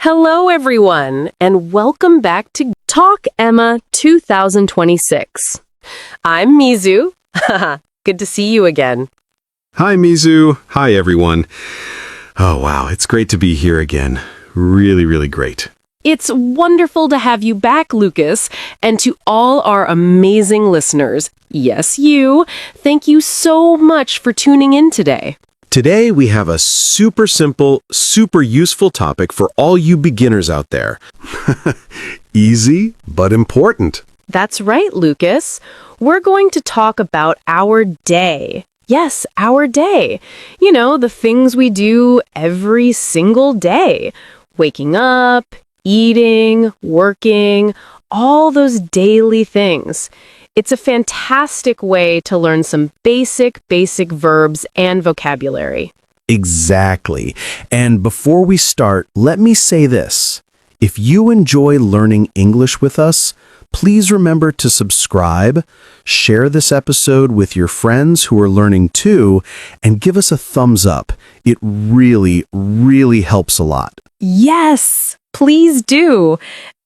Hello, everyone, and welcome back to Talk Emma 2026. I'm Mizu. Good to see you again. Hi, Mizu. Hi, everyone. Oh, wow. It's great to be here again. Really, really great. It's wonderful to have you back, Lucas, and to all our amazing listeners. Yes, you. Thank you so much for tuning in today. Today, we have a super simple, super useful topic for all you beginners out there. Easy, but important. That's right, Lucas. We're going to talk about our day. Yes, our day. You know, the things we do every single day. Waking up, eating, working, all those daily things. It's a fantastic way to learn some basic verbs and vocabulary. Exactly. And before we start, let me say this. If you enjoy learning English with us, please remember to subscribe, share this episode with your friends who are learning too, and give us a thumbs up. It really, really helps a lot. Yes, please do.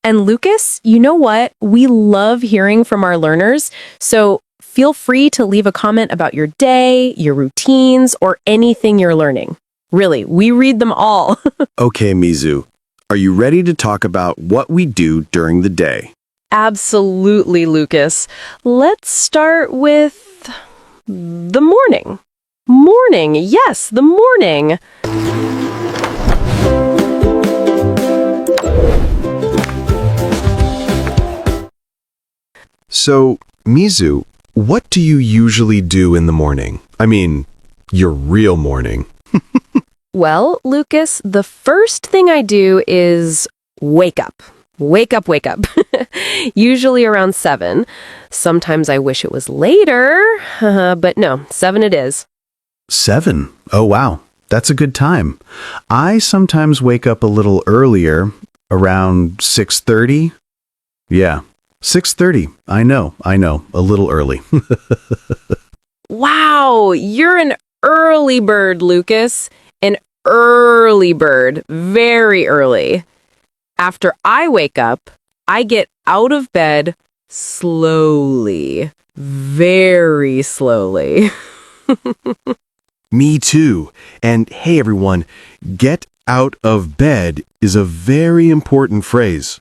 And Lucas, you know what? We love hearing from our learners, so feel free to leave a comment about your day, your routines, or anything you're learning. Really, we read them all. Okay, Mizu. Are you ready to talk about what we do during the day? Absolutely, Lucas. Let's start with the morning. Morning, yes, the morning. So, Mizu, what do you usually do in the morning? I mean, your real morning. Well, Lucas, the first thing I do is wake up. Wake up. Usually around 7. Sometimes I wish it was later, but no, 7 it is. 7? Oh, wow. That's a good time. I sometimes wake up a little earlier, around 6:30. Yeah, 6:30. I know, a little early. Wow, you're an early bird, Lucas. An early bird, very early. After I wake up, I get out of bed slowly, very slowly. Me too. And hey, everyone, get out of bed is a very important phrase.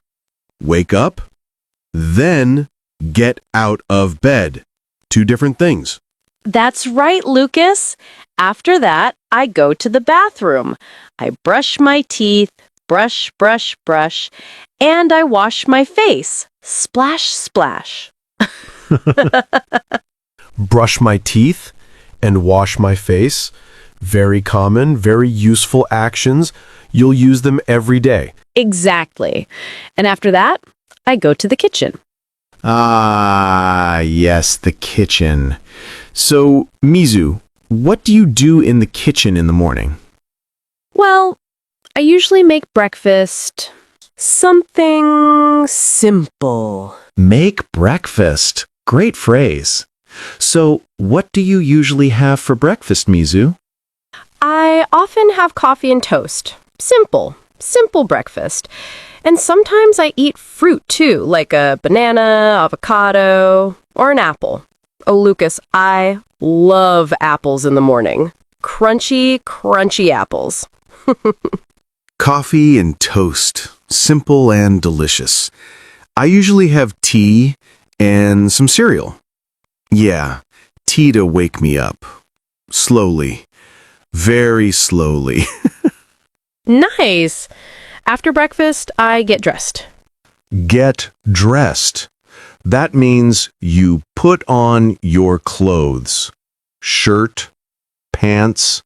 Wake up, then get out of bed. 2 different things. That's right, Lucas. After that, I go to the bathroom. I brush my teeth, brush, and I wash my face. Splash, splash. Brush my teeth and wash my face. Very common, very useful actions. You'll use them every day. Exactly. And after that, I go to the kitchen. Ah, yes, the kitchen. So, Mizu, what do you do in the kitchen in the morning? Well, I usually make breakfast. Something simple. Make breakfast. Great phrase. So, what do you usually have for breakfast, Mizu? I often have coffee and toast. Simple breakfast. And sometimes I eat fruit too, like a banana, avocado, or an apple. Oh, Lucas, I love apples in the morning. Crunchy apples. Coffee and toast. Simple and delicious. I usually have tea and some cereal. Yeah, tea to wake me up. Slowly. Very slowly. Nice. After breakfast, I get dressed. Get dressed. That means you put on your clothes. Shirt, pants,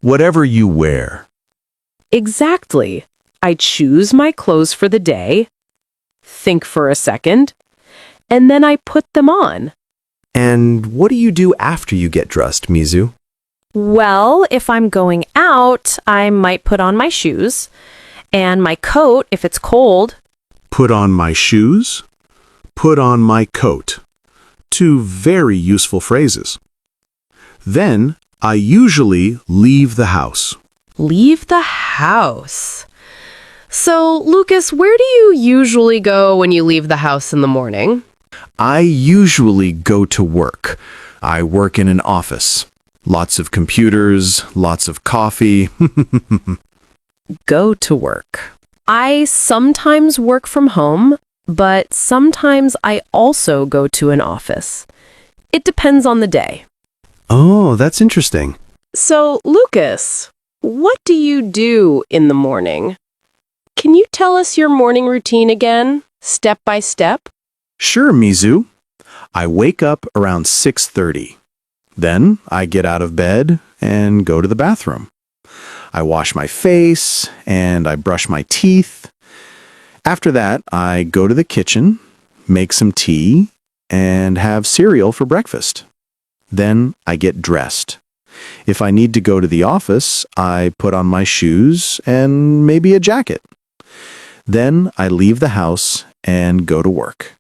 whatever you wear. Exactly. I choose my clothes for the day, think for a second, and then I put them on. And what do you do after you get dressed, Mizu? Well, if I'm going out, I might put on my shoes and my coat if it's cold. Put on my shoes. Put on my coat. 2 very useful phrases. Then I usually leave the house. Leave the house. So, Lucas, where do you usually go when you leave the house in the morning? I usually go to work. I work in an office. Lots of computers, lots of coffee. Go to work. I sometimes work from home, but sometimes I also go to an office. It depends on the day. Oh, that's interesting. So, Lucas, what do you do in the morning? Can you tell us your morning routine again, step by step? Sure, Mizu. I wake up around 6:30. Then I get out of bed and go to the bathroom. I wash my face and I brush my teeth. After that, I go to the kitchen, make some tea, and have cereal for breakfast. Then I get dressed. If I need to go to the office, I put on my shoes and maybe a jacket. Then I leave the house and go to work.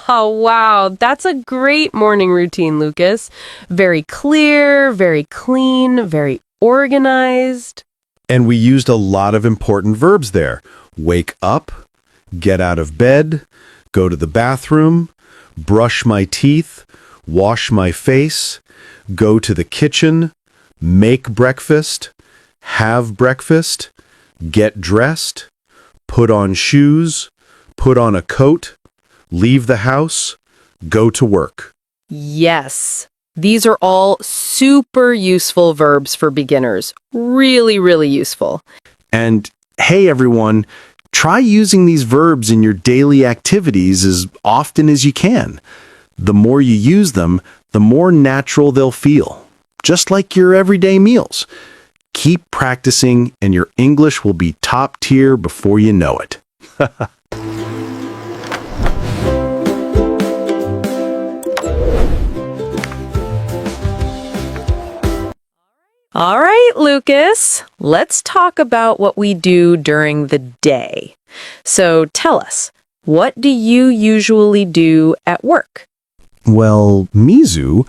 Oh, wow. That's a great morning routine, Lucas. Very clear, very clean, very organized. And we used a lot of important verbs there. Wake up, get out of bed, go to the bathroom, brush my teeth, wash my face, go to the kitchen, make breakfast, have breakfast, get dressed, put on shoes, put on a coat, leave the house, go to work. Yes. These are all super useful verbs for beginners. Really, really useful. And hey, everyone, try using these verbs in your daily activities as often as you can. The more you use them, the more natural they'll feel, just like your everyday meals. Keep practicing, and your English will be top tier before you know it. All right, Lucas, let's talk about what we do during the day. So tell us, what do you usually do at work? Well, Mizu,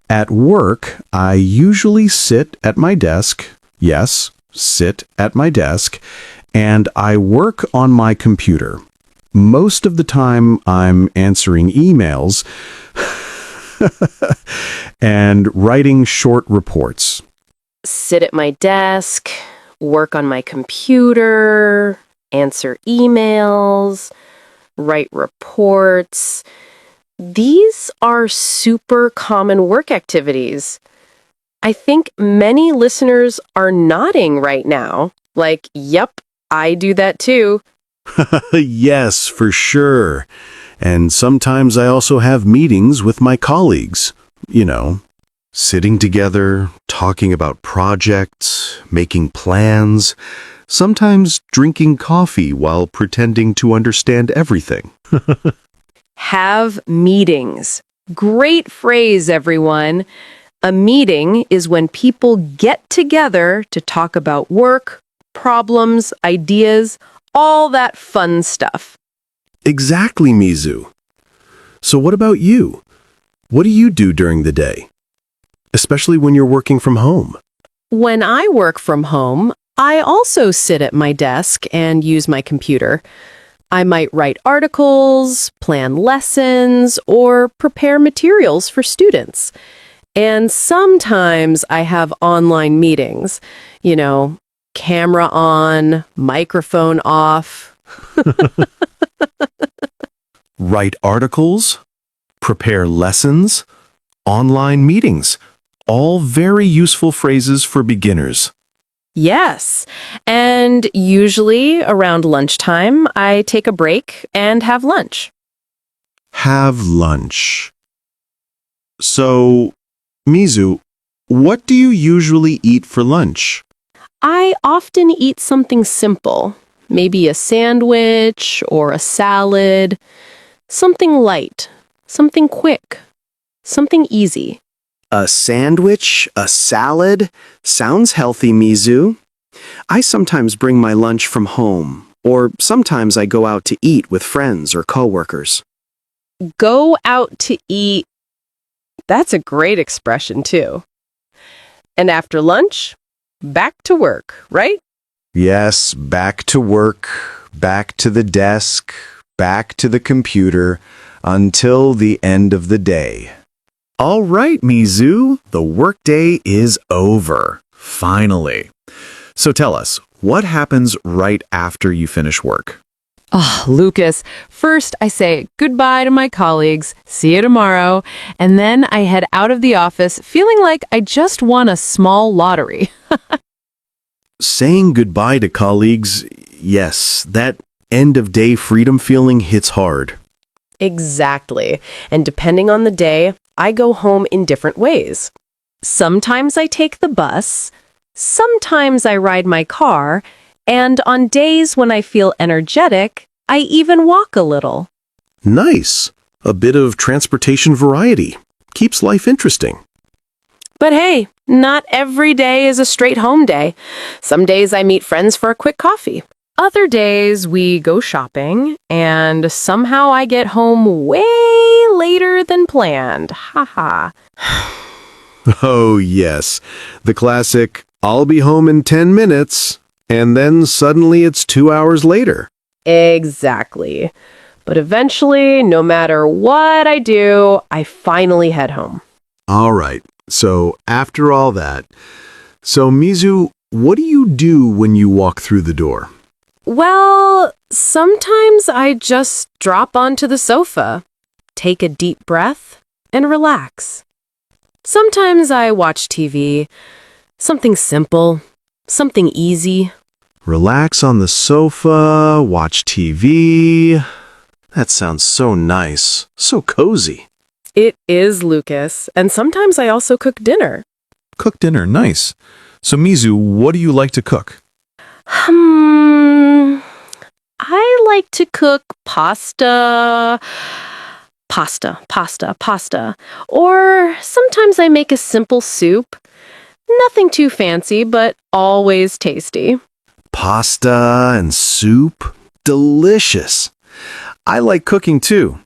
at work, I usually sit at my desk. Yes, sit at my desk. And I work on my computer. Most of the time, I'm answering emails and writing short reports. Sit at my desk, work on my computer, answer emails, write reports. These are super common work activities. I think many listeners are nodding right now, like, yep, I do that too. Yes, for sure. And sometimes I also have meetings with my colleagues, sitting together, talking about projects, making plans, sometimes drinking coffee while pretending to understand everything. Have meetings. Great phrase, everyone. A meeting is when people get together to talk about work, problems, ideas, all that fun stuff. Exactly, Mizu. So what about you? What do you do during the day? Especially when you're working from home. When I work from home, I also sit at my desk and use my computer. I might write articles, plan lessons, or prepare materials for students. And sometimes I have online meetings, camera on, microphone off. Write articles, prepare lessons, online meetings. All very useful phrases for beginners. Yes, and usually around lunchtime, I take a break and have lunch. Have lunch. So, Mizu, what do you usually eat for lunch? I often eat something simple, maybe a sandwich or a salad, something light, something quick, something easy. A sandwich, a salad? Sounds healthy, Mizu. I sometimes bring my lunch from home, or sometimes I go out to eat with friends or coworkers. Go out to eat. That's a great expression, too. And after lunch, back to work, right? Yes, back to work, back to the desk, back to the computer, until the end of the day. All right, Mizu, the workday is over. Finally. So tell us, what happens right after you finish work? Oh, Lucas, first I say goodbye to my colleagues, see you tomorrow, and then I head out of the office feeling like I just won a small lottery. Saying goodbye to colleagues, yes, that end-of-day freedom feeling hits hard. Exactly. And depending on the day, I go home in different ways. Sometimes I take the bus, sometimes I ride my car, and on days when I feel energetic, I even walk a little. Nice. A bit of transportation variety. Keeps life interesting. But hey, not every day is a straight home day. Some days I meet friends for a quick coffee. Other days we go shopping, and somehow I get home way later than planned. Haha. Oh, yes. The classic, I'll be home in 10 minutes, and then suddenly it's 2 hours later. Exactly. But eventually, no matter what I do, I finally head home. All right. So after all that, Mizu, what do you do when you walk through the door? Well, sometimes I just drop onto the sofa, take a deep breath, and relax. Sometimes I watch TV, something simple, something easy. Relax on the sofa, watch TV. That sounds so nice, so cozy. It is, Lucas, and sometimes I also cook dinner. Cook dinner, nice. So Mizu, what do you like to cook? I like to cook pasta. Or sometimes I make a simple soup. Nothing too fancy, but always tasty. Pasta and soup? Delicious. I like cooking too.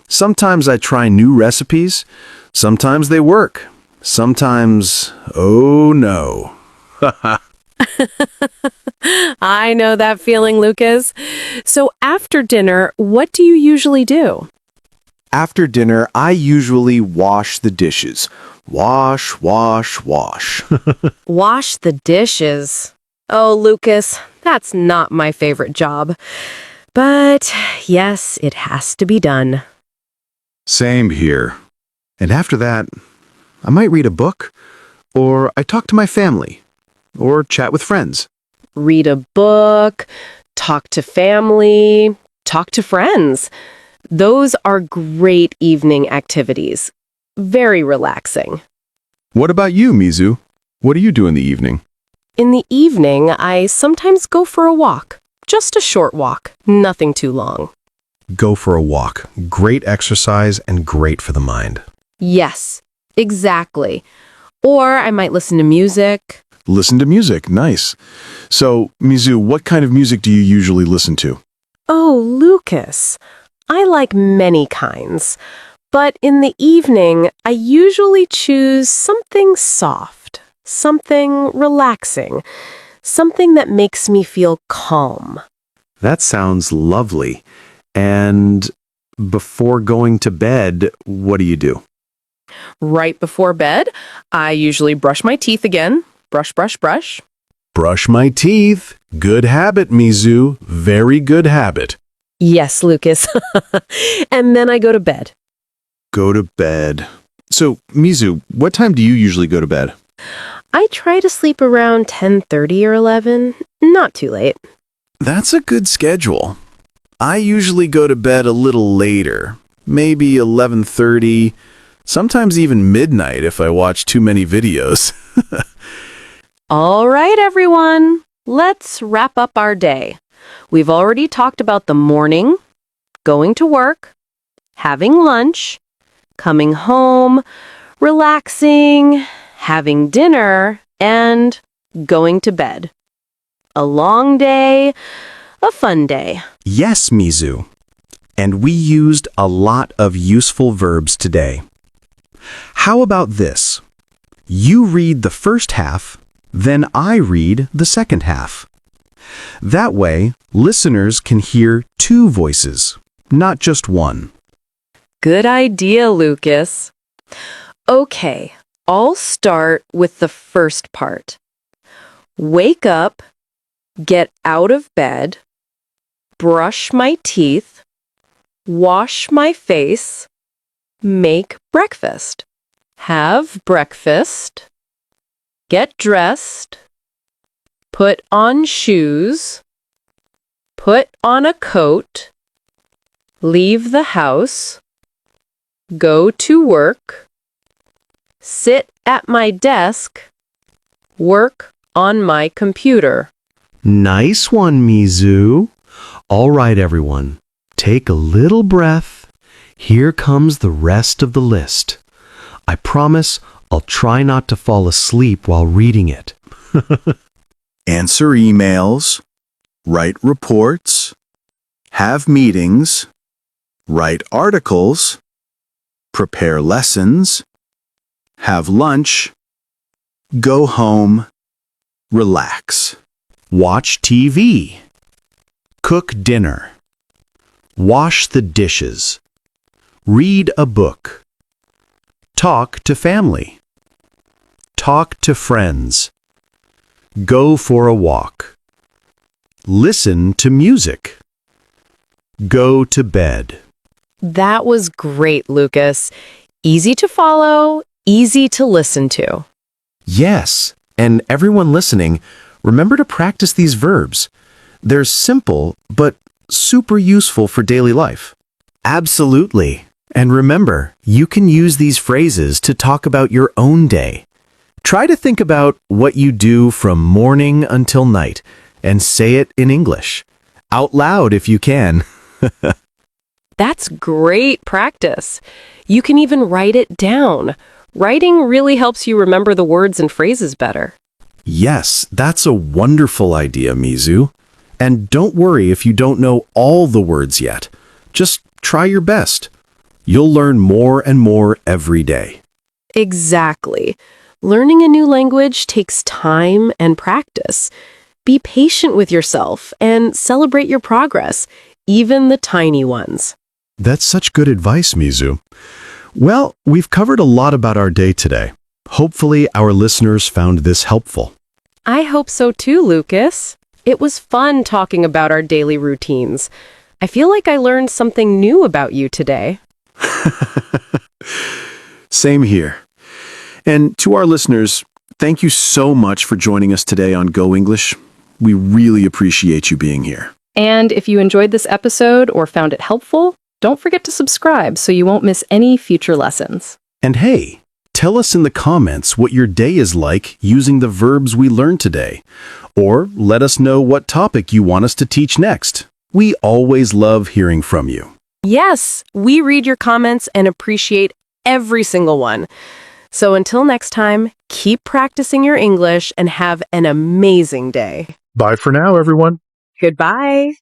Sometimes I try new recipes. Sometimes they work. Sometimes, oh no. I know that feeling, Lucas. So after dinner, what do you usually do? After dinner, I usually wash the dishes. Wash, wash, wash. Wash the dishes. Oh, Lucas, that's not my favorite job. But yes, it has to be done. Same here. And after that, I might read a book, or I talk to my family, or chat with friends. Read a book, talk to family, talk to friends. Those are great evening activities. Very relaxing. What about you, Mizu? What do you do in the evening? In the evening, I sometimes go for a walk. Just a short walk, nothing too long. Go for a walk. Great exercise and great for the mind. Yes, exactly. Or I might listen to music. Listen to music, nice. So, Mizu, what kind of music do you usually listen to? Oh, Lucas, I like many kinds. But in the evening, I usually choose something soft, something relaxing, something that makes me feel calm. That sounds lovely. And before going to bed, what do you do? Right before bed, I usually brush my teeth again. Brush, brush, brush. Brush my teeth. Good habit, Mizu. Very good habit. Yes, Lucas. And then I go to bed. Go to bed. So, Mizu, what time do you usually go to bed? I try to sleep around 10:30 or 11. Not too late. That's a good schedule. I usually go to bed a little later, maybe 11:30, sometimes even midnight if I watch too many videos. All right, everyone. Let's wrap up our day. We've already talked about the morning, going to work, having lunch, coming home, relaxing, having dinner, and going to bed. A long day, a fun day. Yes, Mizu. And we used a lot of useful verbs today. How about this? You read the first half, then I read the second half. That way, listeners can hear two voices, not just one. Good idea, Lucas. Okay, I'll start with the first part. Wake up, get out of bed, brush my teeth, wash my face, make breakfast, have breakfast, get dressed, put on shoes, put on a coat, leave the house, go to work, sit at my desk, work on my computer. Nice one, Mizu. All right, everyone. Take a little breath. Here comes the rest of the list. I promise I'll try not to fall asleep while reading it. Answer emails, write reports, have meetings, write articles, prepare lessons, have lunch, go home, relax. Watch TV. Cook dinner. Wash the dishes. Read a book. Talk to family. Talk to friends. Go for a walk. Listen to music. Go to bed. That was great, Lucas. Easy to follow, easy to listen to. Yes, and everyone listening, remember to practice these verbs. They're simple, but super useful for daily life. Absolutely. And remember, you can use these phrases to talk about your own day. Try to think about what you do from morning until night and say it in English. Out loud if you can. That's great practice. You can even write it down. Writing really helps you remember the words and phrases better. Yes, that's a wonderful idea, Mizu. And don't worry if you don't know all the words yet. Just try your best. You'll learn more and more every day. Exactly. Learning a new language takes time and practice. Be patient with yourself and celebrate your progress, even the tiny ones. That's such good advice, Mizu. Well, we've covered a lot about our day today. Hopefully, our listeners found this helpful. I hope so too, Lucas. It was fun talking about our daily routines. I feel like I learned something new about you today. Same here. And to our listeners, thank you so much for joining us today on Go English. We really appreciate you being here. And if you enjoyed this episode or found it helpful, don't forget to subscribe so you won't miss any future lessons. And hey, tell us in the comments what your day is like using the verbs we learned today. Or let us know what topic you want us to teach next. We always love hearing from you. Yes, we read your comments and appreciate every single one. So until next time, keep practicing your English and have an amazing day. Bye for now, everyone. Goodbye.